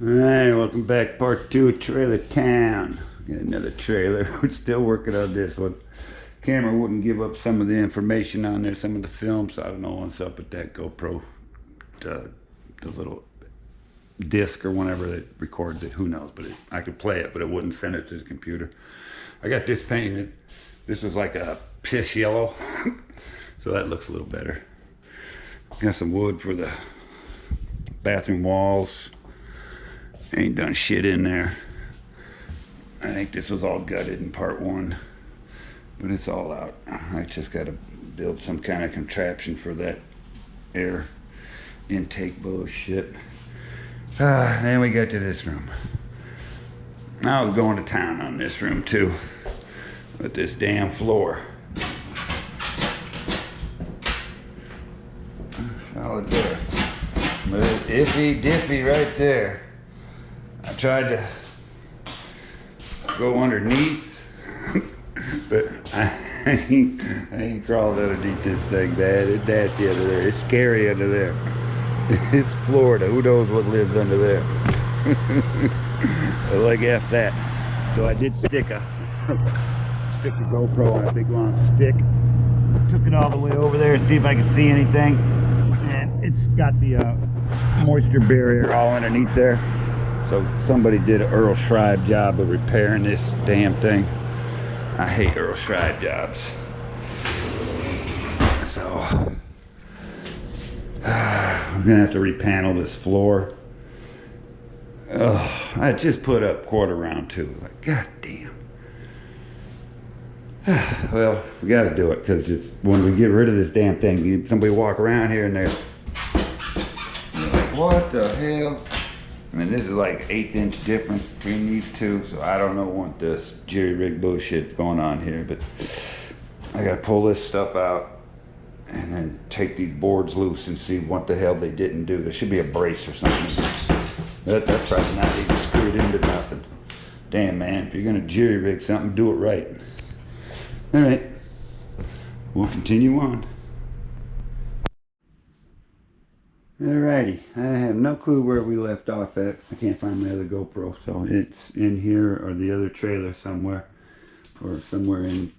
Alright, welcome back. Part 2 of Trailer Town. Got another trailer. We're still working on this one. Camera wouldn't give up some of the information on there, some of the films. So I don't know what's up with that GoPro. The little disc or whatever that records it. Who knows? But I could play it, but it wouldn't send it to the computer. I got this painted. This was like a piss yellow. So that looks a little better. Got some wood for the bathroom walls. Ain't done shit in there. I think this was all gutted in part 1, but it's all out. I just got to build some kind of contraption for that air intake bullshit. Then we got to this room. I was going to town on this room too, with this damn floor. Solid there. But iffy diffy right there. I tried to go underneath, but I ain't crawled underneath this thing, man. It's nasty under there. It's scary under there. It's Florida. Who knows what lives under there? Like F that. So I did stick the GoPro on a big long stick. Took it all the way over there to see if I could see anything. And it's got the moisture barrier all underneath there. So somebody did an Earl Schreiber job of repairing this damn thing. I hate Earl Schreiber jobs. So I'm gonna have to repanel this floor. I just put up quarter round 2. Like, god damn. Well, we gotta do it, because when we get rid of this damn thing, somebody walk around here and they're like, what the hell? And this is like 1/8 inch difference between these two, so I don't know what this jerry rig bullshit going on here, but I gotta pull this stuff out and then take these boards loose and see what the hell they didn't do. There should be a brace or something. That's probably not even screwed into nothing. Damn, man, if you're gonna jerry rig something, do it right. All right, we'll continue on. Alrighty, I have no clue where we left off at. I can't find my other GoPro, so it's in here or the other trailer somewhere, or somewhere in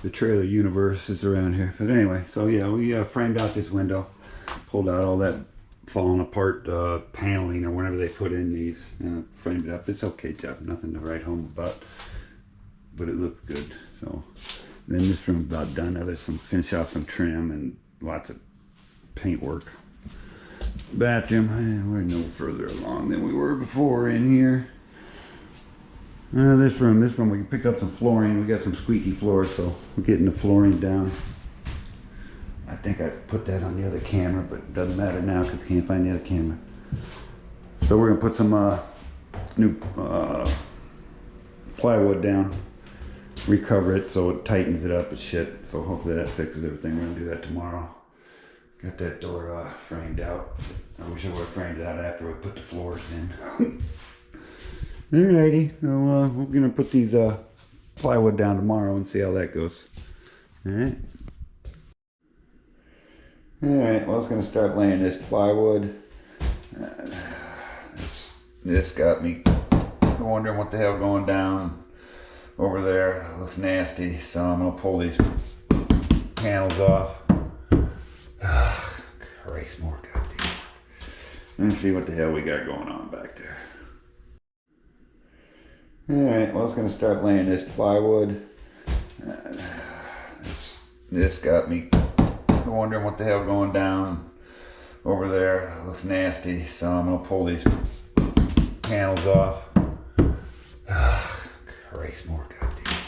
the trailer universe is around here. But anyway, so yeah, we framed out this window, pulled out all that falling apart paneling or whatever they put in these, and framed it up. It's okay job, nothing to write home about, but it looks good. So then this room's about done. Now there's some finish off some trim and lots of paint work. Bathroom, we're no further along than we were before in here. This room we picked up some flooring. We got some squeaky floors, so we're getting the flooring down. I think I put that on the other camera, but it doesn't matter now because I can't find the other camera. So we're gonna put some new plywood down, recover it so it tightens it up and shit. So hopefully that fixes everything. We're gonna do that tomorrow. Got that door framed out. I wish I would have framed it out after we put the floors in. Alrighty, so we're gonna put these plywood down tomorrow and see how that goes. Alright. Alright, well I was gonna start laying this plywood. This got me wondering what the hell going down over there. It looks nasty, so I'm gonna pull these panels off. Christ, more goddamn. Let's see what the hell we got going on back there. Alright, well I was going to start laying this plywood. This got me wondering what the hell going down over there. It looks nasty, so I'm going to pull these panels off. Christ, more goddamn.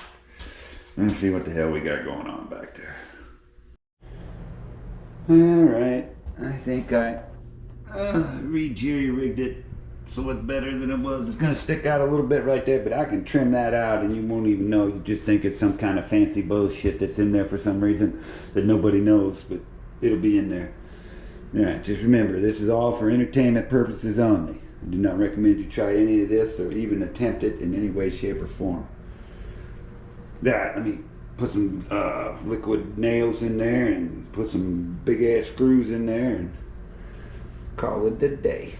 Let's see what the hell we got going on back there. Alright, I think I re-jerry rigged it so it's better than it was. It's going to stick out a little bit right there, but I can trim that out and you won't even know. You just think it's some kind of fancy bullshit that's in there for some reason that nobody knows, but it'll be in there. Alright, just remember, this is all for entertainment purposes only. I do not recommend you try any of this or even attempt it in any way, shape, or form. Alright, let me put some liquid nails in there and put some big ass screws in there and call it a day.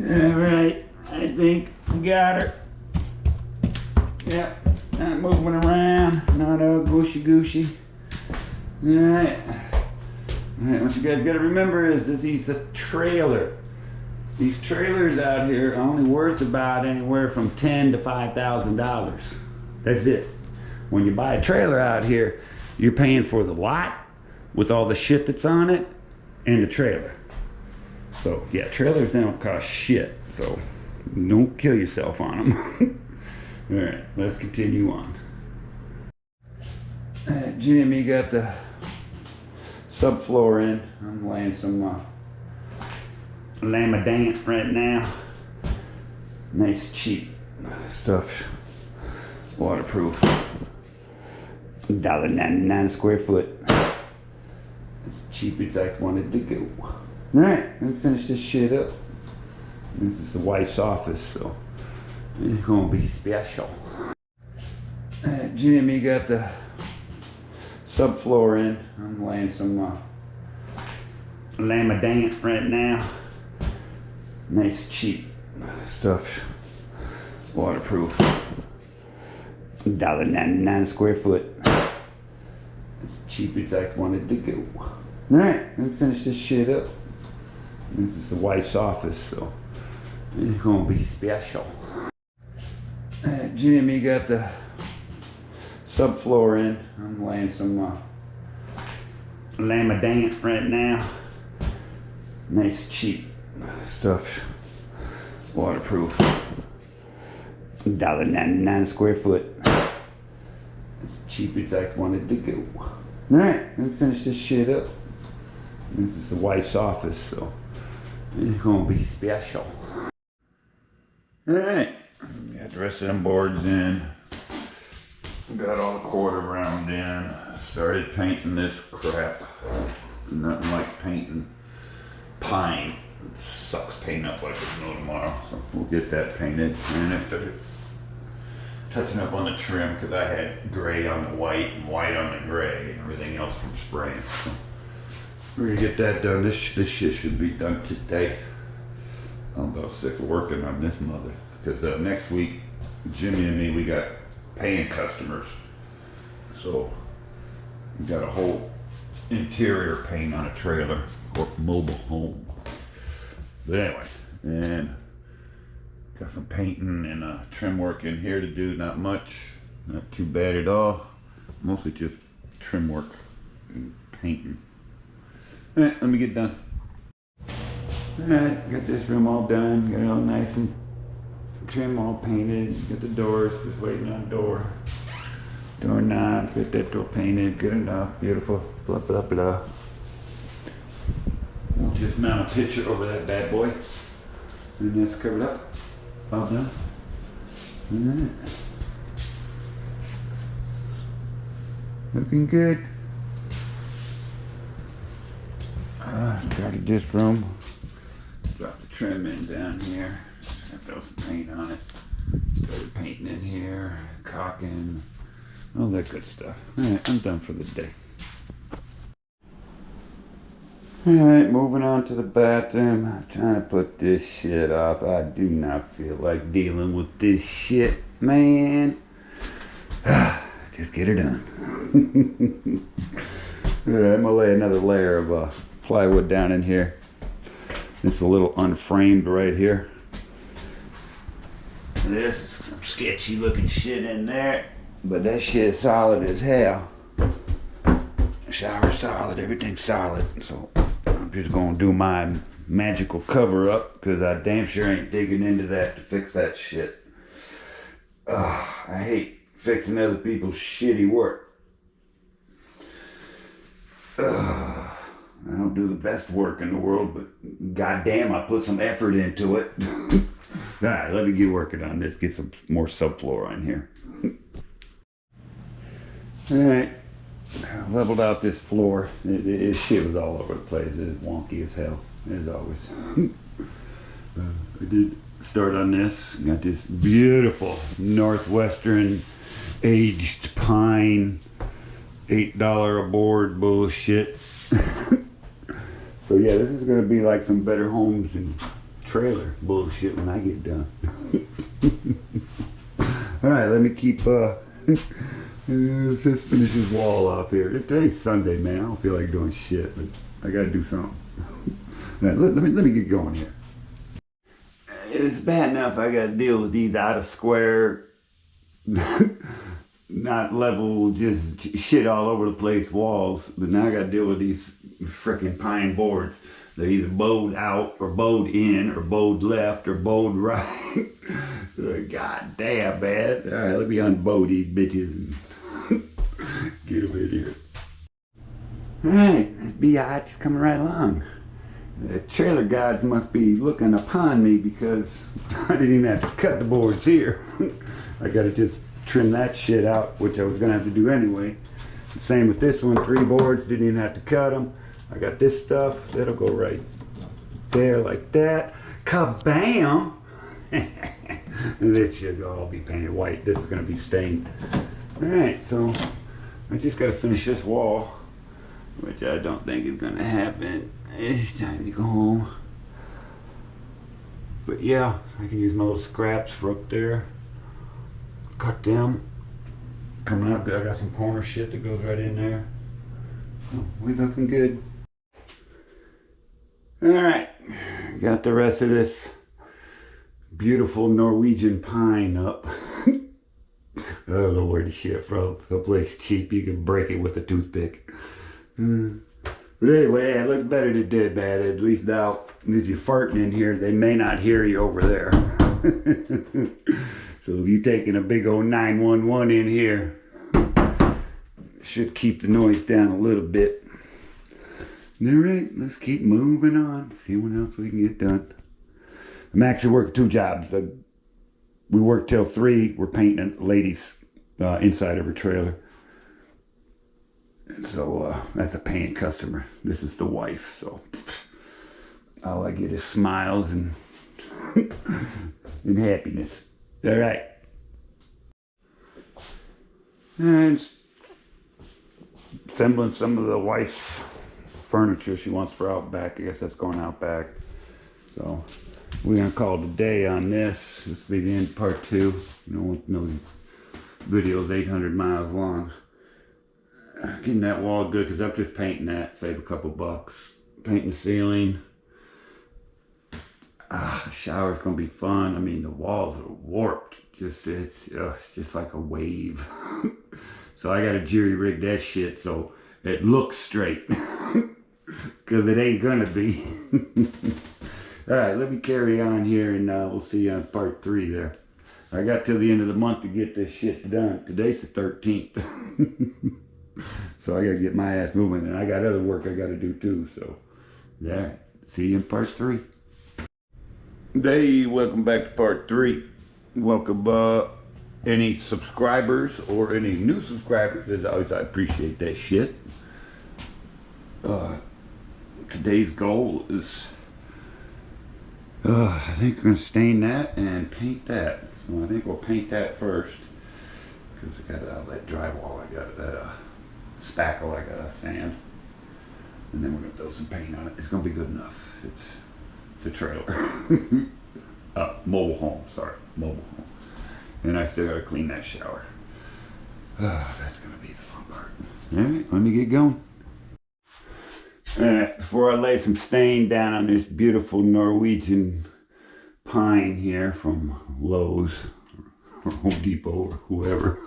Alright, I think we got her. Yep, not moving around, not all gooshy. Alright. Alright, what you guys gotta remember is he's a trailer. These trailers out here are only worth about anywhere from $10,000 to $5,000. That's it. When you buy a trailer out here, you're paying for the lot with all the shit that's on it and the trailer. So yeah, trailers don't cost shit, so don't kill yourself on them. All right, let's continue on. Jimmy and me got the subfloor in. I'm laying some Laminate right now. Nice cheap stuff, waterproof. $1.99 a square foot. As cheap as I wanted to go. Alright, let's finish this shit up. This is the wife's office, so it's gonna be special. Jimmy and me got the subfloor in. I'm laying some Laminate right now. Nice cheap stuff, waterproof. $1.99 a square foot. As cheap as I wanted to go. Alright, let's finish this shit up. This is the wife's office, so it's gonna be special. Jimmy and me got the subfloor in. I'm laying some Laminate right now. Nice cheap stuff, waterproof. $1.99 a square foot. As cheap as I wanted to go. Alright, let's finish this shit up. This is the wife's office, so it's gonna be special. Alright, got the rest of them boards in. Got all the quarter round in. Started painting this crap. Nothing like painting pine. It sucks paint up like there's no tomorrow. So we'll get that painted. And I started touching up on the trim because I had gray on the white and white on the gray and everything else from spraying. So we're gonna get that done. This shit should be done today. I'm about sick of working on this mother. Because next week, Jimmy and me, we got paying customers. So we got a whole interior paint on a trailer or mobile home. But anyway, and got some painting and trim work in here to do. Not much, not too bad at all. Mostly just trim work and painting. All right, let me get done. All right, got this room all done. Got it all nice and trim, all painted. Got the doors, just waiting on the door. Doorknob, get that door painted. Good enough, beautiful. Blah blah blah. We'll just mount a picture over that bad boy, and that's covered up. All done. All right. Looking good. Started this room. Drop the trim in down here. Throw some paint on it. Started painting in here, caulking, all that good stuff. Alright, I'm done for the day. Alright, moving on to the bathroom. I'm trying to put this shit off. I do not feel like dealing with this shit, man. Just get it done. Alright, I'm gonna lay another layer of plywood down in here. It's a little unframed right here. This is some sketchy looking shit in there, but that shit's solid as hell. Shower solid, everything's solid. So I'm just gonna do my magical cover up because I damn sure ain't digging into that to fix that shit. I hate fixing other people's shitty work. I don't do the best work in the world, but goddamn, I put some effort into it. Alright, let me get working on this, get some more subfloor on here. Alright, leveled out this floor. This shit was all over the place. It's wonky as hell, as always. I did start on this. Got this beautiful Northwestern aged pine, $8 a board bullshit. So yeah, this is going to be like some Better Homes and trailer bullshit when I get done. Alright, let me keep, let's just finish this wall off here. Today's Sunday, man. I don't feel like doing shit, but I gotta do something. Right, let me get going here. It's bad enough I gotta deal with these out of square, not level, just shit all over the place walls, but now I gotta deal with these frickin' pine boards. They're either bowed out or bowed in or bowed left or bowed right. God damn, man. Alright, let me unbow these bitches and get them in here. Alright, this biatch is coming right along. The trailer gods must be looking upon me because I didn't even have to cut the boards here. I gotta just trim that shit out, which I was gonna have to do anyway. Same with this one, 3 boards, didn't even have to cut them. I got this stuff, that'll go right there like that. Kabam! This should all be painted white. This is gonna be stained. Alright, so I just gotta finish this wall, which I don't think is gonna happen. It's time to go home. But yeah, I can use my little scraps for up there. Cut them. Coming up, I got some corner shit that goes right in there. So we're looking good. Alright, got the rest of this beautiful Norwegian pine up. I don't know where the shit from. Someplace cheap, you can break it with a toothpick. But anyway, it looks better than it did, man. At least now, if you're farting in here, they may not hear you over there. So if you're taking a big old 911 in here, should keep the noise down a little bit. Alright, let's keep moving on. See what else we can get done. I'm actually working 2 jobs. We work till 3. We're painting a lady's inside of her trailer. So that's a paying customer. This is the wife. So all I get is smiles and and happiness. All right. And assembling some of the wife's furniture she wants for out back. I guess that's going out back. So we're gonna call it a day on this. This will be the end of part 2. No videos 800 miles long. Getting that wall good because I'm just painting that. Save a couple bucks. Painting the ceiling. The shower's gonna be fun. I mean, the walls are warped. It's just like a wave. So I gotta jury rig that shit so it looks straight. Because it ain't gonna be. Alright, let me carry on here and we'll see you on part 3 there. I got till the end of the month to get this shit done. Today's the 13th. So I gotta get my ass moving, and I got other work I gotta do too. So, yeah, see you in part 3. Hey, welcome back to part 3. Welcome any subscribers or any new subscribers. As always, I appreciate that shit. Today's goal is, I think we're gonna stain that and paint that. So I think we'll paint that first, because I got all that drywall. I got that spackle I gotta sand, and then we're gonna throw some paint on it. It's gonna be good enough. It's a trailer. Mobile home, sorry, mobile home. And I still gotta clean that shower. That's gonna be the fun part. Alright, let me get going. Alright, before I lay some stain down on this beautiful Norwegian pine here from Lowe's or Home Depot or whoever,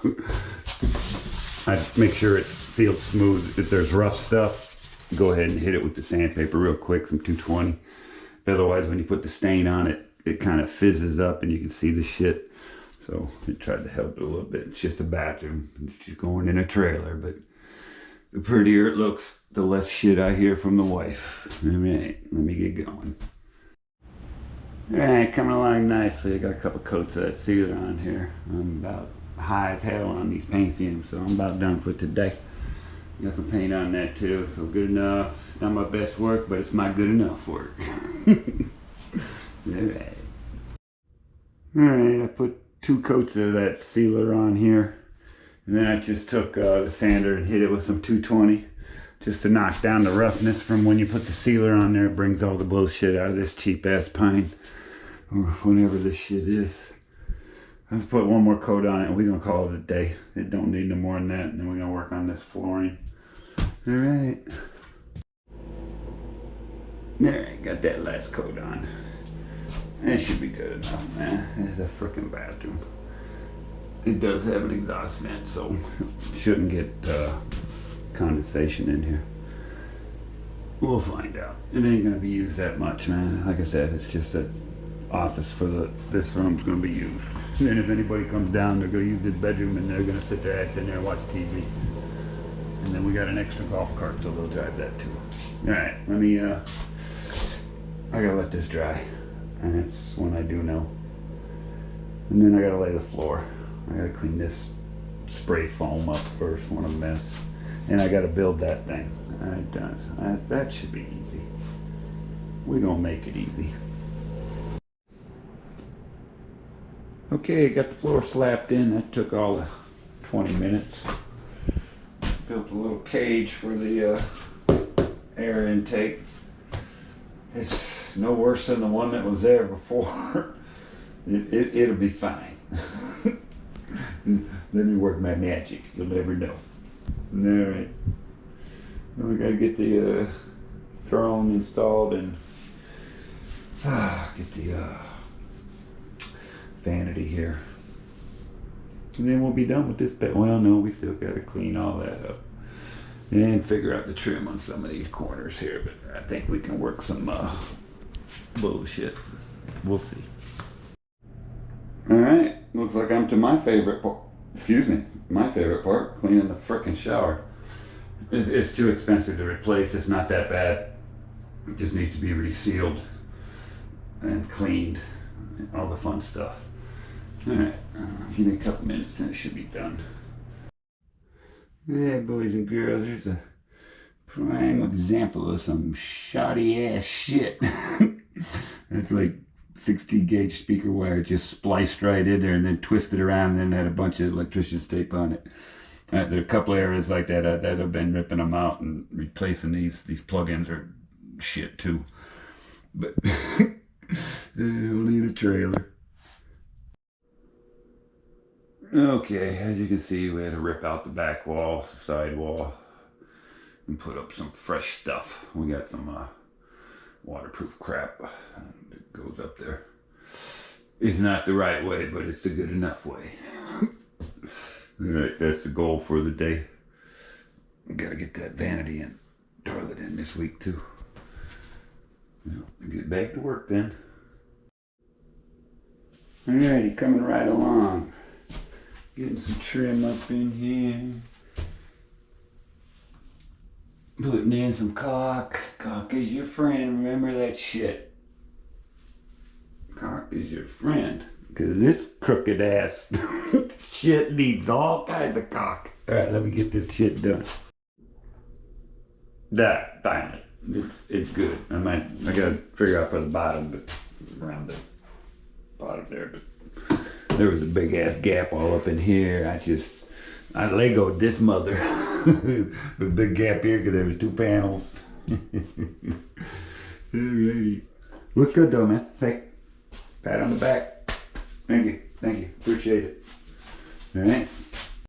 I make sure it feels smooth. If there's rough stuff, go ahead and hit it with the sandpaper real quick from 220. Otherwise, when you put the stain on it, it kind of fizzes up and you can see the shit. So I tried to help it a little bit. It's just a bathroom. It's just going in a trailer, but the prettier it looks, the less shit I hear from the wife. All right, let me get going. All right, coming along nicely. I got a couple coats of that sealer on here. I'm about high as hell on these paint fumes, so I'm about done for today. Got some paint on that too, so good enough. Not my best work, but it's my good enough work. Alright. Alright, I put 2 coats of that sealer on here. And then I just took the sander and hit it with some 220. just to knock down the roughness from when you put the sealer on there. It brings all the bullshit out of this cheap ass pine or whatever this shit is. Let's put one more coat on it and we're gonna call it a day. It don't need no more than that, and then we're gonna work on this flooring. All right. There, got that last coat on. That should be good enough, man. It's a freaking bathroom. It does have an exhaust vent, so it shouldn't get condensation in here. We'll find out. It ain't gonna be used that much, man. Like I said, it's just an office for this room's gonna be used. And then if anybody comes down, they're gonna use this bedroom and they're gonna sit their ass in there and watch TV. And then we got an extra golf cart, so they'll drive that too. All right, let me, I gotta let this dry. And that's when I do know. And then I gotta lay the floor. I gotta clean this spray foam up first, what a mess. And I gotta build that thing. That should be easy. We're gonna make it easy. Okay, got the floor slapped in. That took all the 20 minutes. Built a little cage for the air intake. It's no worse than the one that was there before. It'll be fine. Let me work my magic. You'll never know. All right. Well, we gotta get the throne installed and get the vanity here. And then we'll be done with this bed. Well, no, we still gotta clean all that up and figure out the trim on some of these corners here. But I think we can work some bullshit. We'll see. All right, looks like I'm to my favorite part. Excuse me, my favorite part, cleaning the frickin' shower. It's too expensive to replace. It's not that bad. It just needs to be resealed and cleaned, all the fun stuff. All right, give me a couple minutes and it should be done. Yeah, boys and girls, there's a prime example of some shoddy ass shit. It's like 60 gauge speaker wire just spliced right in there and then twisted around and then had a bunch of electrician's tape on it. There are a couple areas like that that have been ripping them out and replacing these plug-ins are shit too. But only in a trailer. Okay, as you can see, we had to rip out the back wall, side wall, and put up some fresh stuff. We got some waterproof crap that goes up there. It's not the right way, but it's a good enough way. Alright, that's the goal for the day. We gotta get that vanity and toilet in this week too. Well, get back to work then. Alrighty, coming right along. Getting some trim up in here. Putting in some caulk. Caulk is your friend, remember that shit. Caulk is your friend. Cause this crooked ass shit needs all kinds of caulk. Alright, let me get this shit done. That, finally. It's good. I gotta figure out for the bottom, but around the bottom there, but there was a big ass gap all up in here. I Legoed this mother. The big gap here because there was 2 panels. Alrighty. Looks good though, man. Hey, pat on the back. Thank you. Appreciate it. Alright.